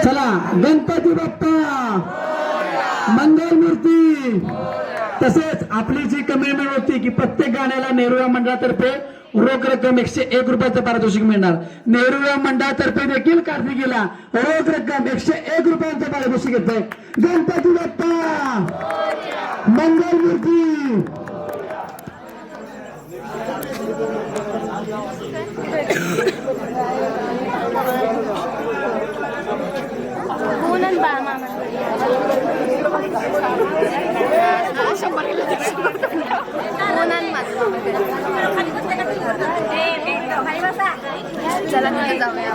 चला गणपती बाप्पा मंगल मूर्ती। तसेच आपली जी कमिटमेंट होती की प्रत्येक गाण्याला नेहरू या मंडळातर्फे रोख रक्कम 101 रुपयाचं पारितोषिक मिळणार। नेहरू या मंडळातर्फे देखील कार्तिकीला रोख रक्कम 101 रुपयांचं पारितोषिक येतंय। गणपती बाप्पा मंगल मूर्ती। चला तिथे जाऊया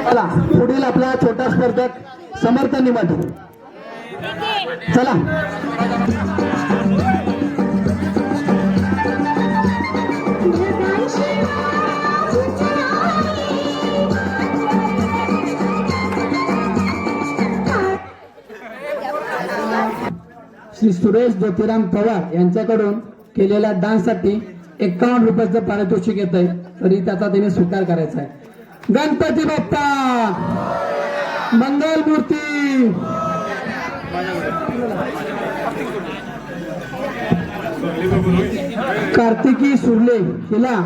चला पुढील आपला छोटा स्पर्धक समर्थ निमत। चला श्री सुरेश ज्योतिराम पवार यांच्याकडून केलेल्या डान्ससाठी 51 रुपयाचं पारितोषिक येत आहे, तरी त्याचा त्यांनी स्वीकार करायचा आहे। गणपती बाप्पा मंगल मूर्ती। कार्तिकी सुर्ले हिला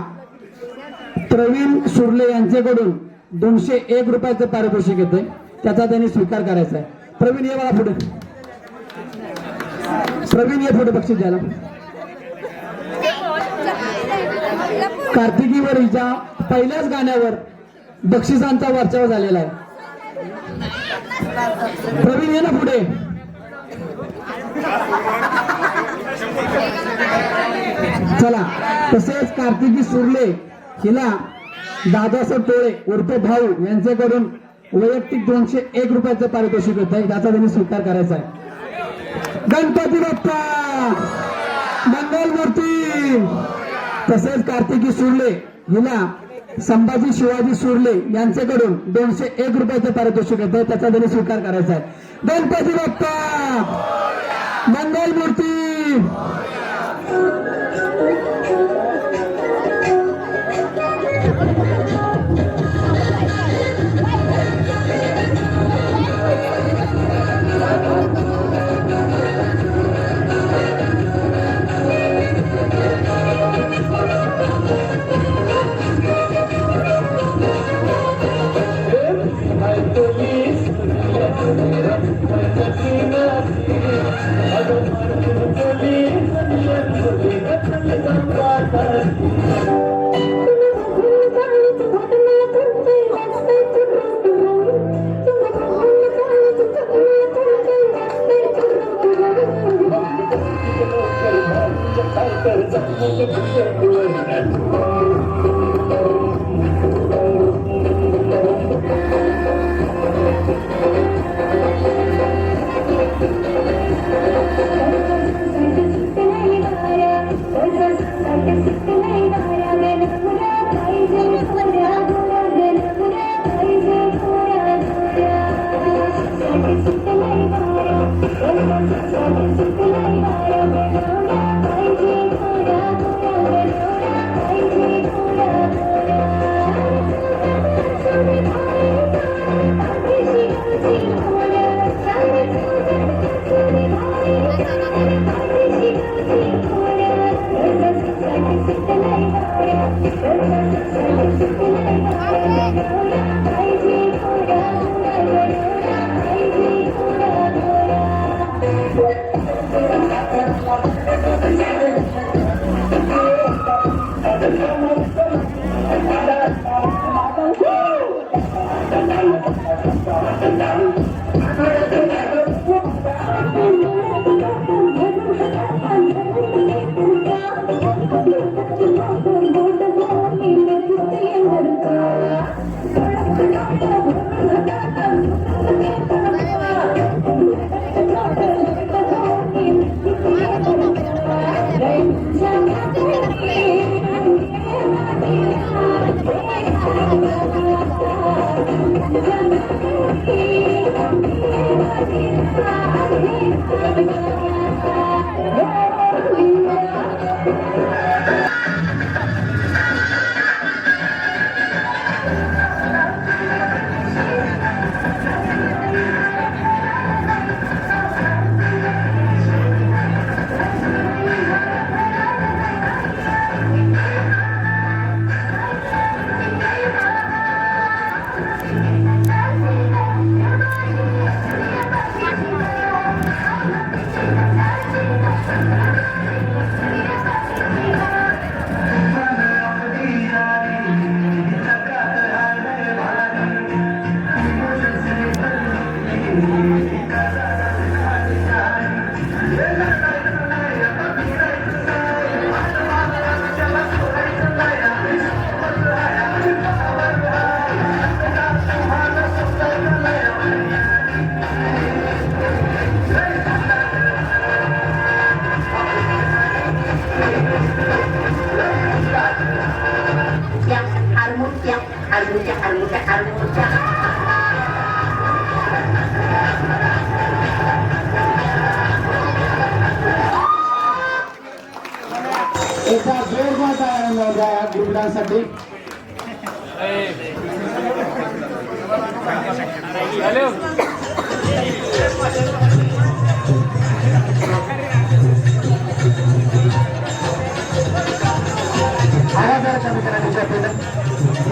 प्रवीण सुर्ले यांच्याकडून 201 रुपयाचं पारितोषिक येतंय, त्याचा त्यांनी स्वीकार करायचा आहे। प्रवीण ये मला पुढे, प्रवीण ये पुढे बक्षीस द्यायला। कार्तिकीवर हिच्या पहिल्याच गाण्यावर बक्षिसांचा वर्चस्व झालेला आहे। प्रवीण ये ना पुढे। चला तसेच कार्तिकी सुर्ले हिला दादासाहेब टोळे उर्फ भाऊ यांच्याकडून वैयक्तिक 201 रुपयाचं पारितोषिक होत आहे, त्याचा त्यांनी स्वीकार करायचा आहे। गणपती बाप्पा मंगल मूर्ती। तसेच कार्तिकी सुर्ले हिला संभाजी शिवाजी सुर्ले यांच्याकडून 201 रुपयाचं पारितोषिक येतं, त्याचा त्यांनी स्वीकार करायचा आहे. गणपती बाप्पा मंगल मूर्ती. एका जोरदार टाळ्या वाजवा या ग्रुपडांसाठी.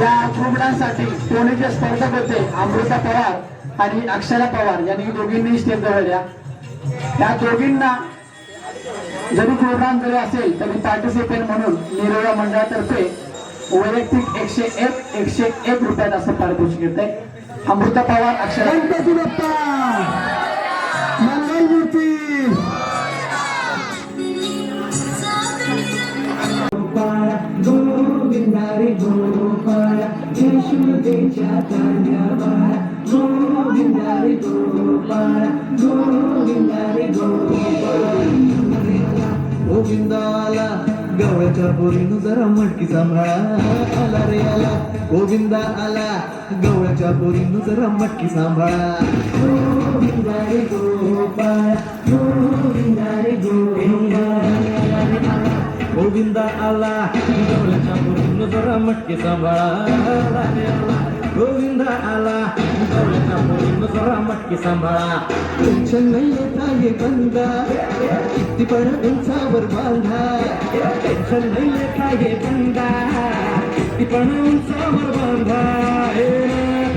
या ग्रुपडांसाठी पुणेचे स्पर्धक होते अमृता पवार आणि अक्षरा पवार यांनी दोघींनी स्टेज जवळल्या. त्या दोघींना जरी प्रोग्राम जरी असेल तरी पार्टिसिपेंट म्हणून निरोया मंडळातर्फे वैयक्तिक 101 रुपयात असं पारितोषिक येत आहे. अमृता पवार अक्षरा. गणपती बाप्पा मंगल मूर्ती. गोविंदारी गोपाळ यशोदेच्या तांडवाळ गोविंदारी गोपाळ गोविंदारी गोपाळ गोविंदाला गवळ्याच्या पोरीनं जरा मटकी सांभाळा आला रे आला गोविंदा आला गवळ्याच्या पोरीनं जरा मटकी सांभाळा गोविंदा रे गोपाळ गोविंदा रे गोविंदा आला गवळ्याच्या पोरीनं जरा मटकी सांभाळा आला रे आला गोविंदा आला गवळ्याच्या पोरीनं जरा मटकी सांभाळा टेन्शन नाही येत आहे बंदा किती पण उंचावर बांधा टेन्शन नाही येत आहे बंदा किती पण उंचावर बांधा हे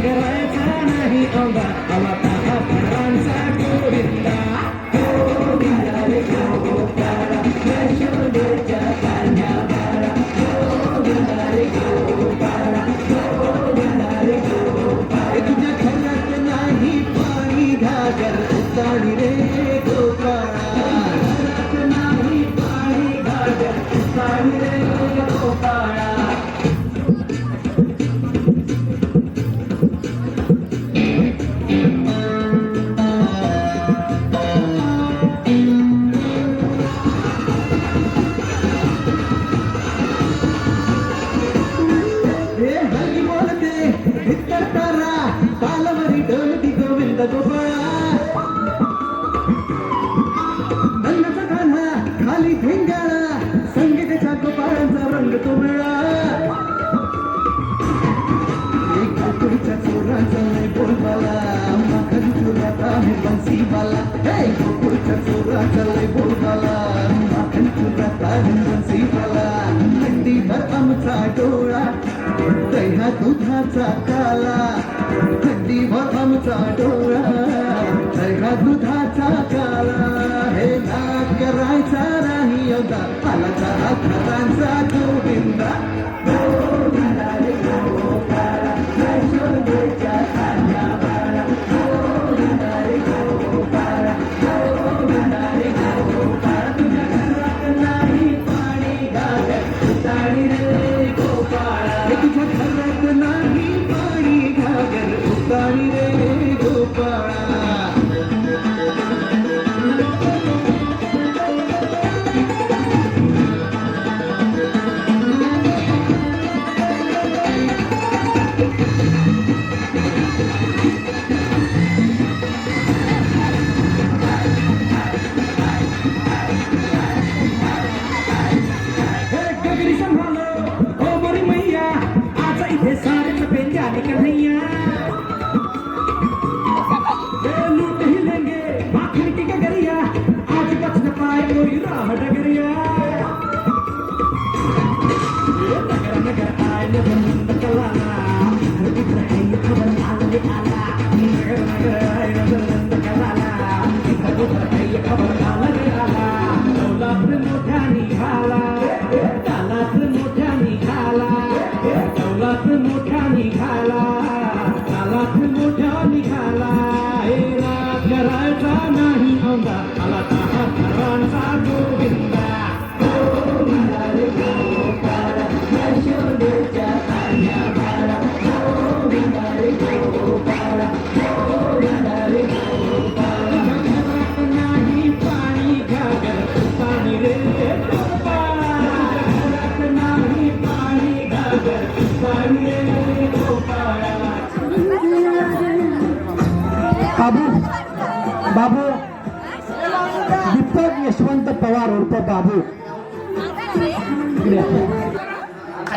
करायचा नाही औंधा आला ताहा फरांचा गोविंदा गोविंदा रे गोपाळा यशोदेच्या कान्याबाळा गोविंदा रे गोपाळा गोविंदा रे गोपाळा तुझ्या घरात नाही पाणी घागर उतारी रे गोपाळा घरात नाही पाणी घागर उतारी रे गोपाळा खाली भिंगाळा संगीताच्या गोपाळांचा रंग तो वेळा एक गोकुळच्या चोराचा लय बोलबाला माखन चोरात आहे बन्सीवाला हे गोकुळच्या चोराचा लय बोलबाला माखन चोरात आहे बन्सीवाला थंडीभर आमचा डोळा दह्या दुधाचा काला थंडीभर आमचा डोळा दह्या दुधाचा काला हे नाक करायचा नाही योदा आला चहा खरांचा गोविंदा गोविंदा रे गोपाळा यशोदेच्या कान्याबाळा गोविंदा रे गोपाळा गोविंदा रे गोपाळा तुझ्या घरात नाही पाणी घागर उतारी रे गोपाळा तुझ्या घरात नाही पाणी घागर उतारी रे गोपाळा बाबू बाबू दीपक यशवंत पवार उर्फ बाबू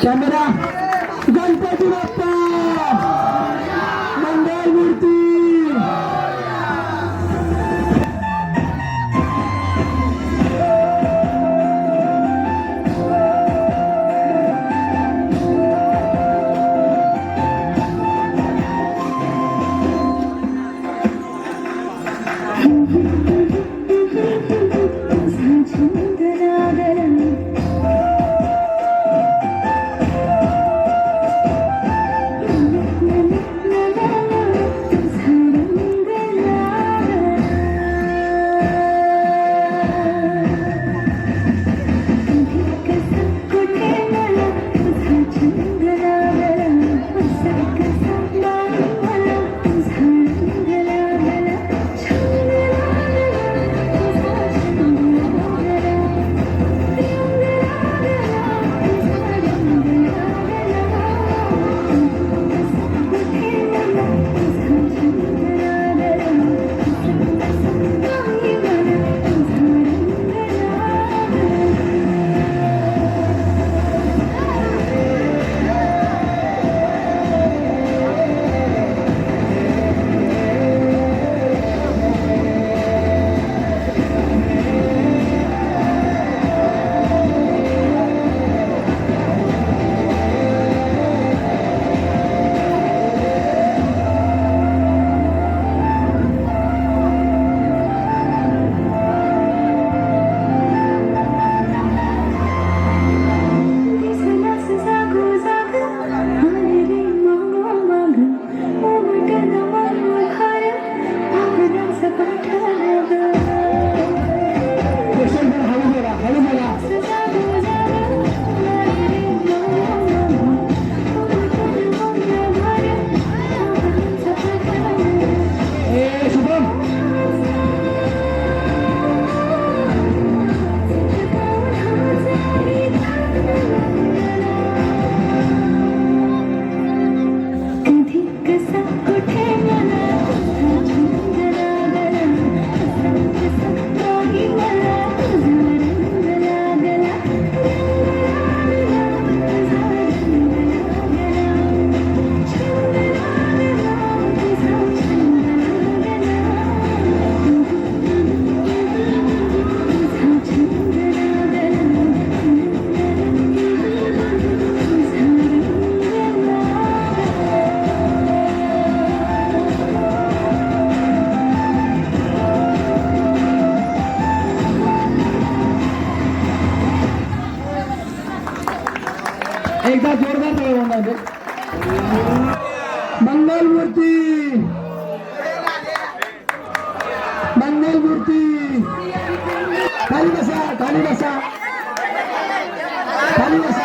कॅमेरा गणपती बाप्पा मंगल मूर्ती खाली बसा खाली बसा खाली बसा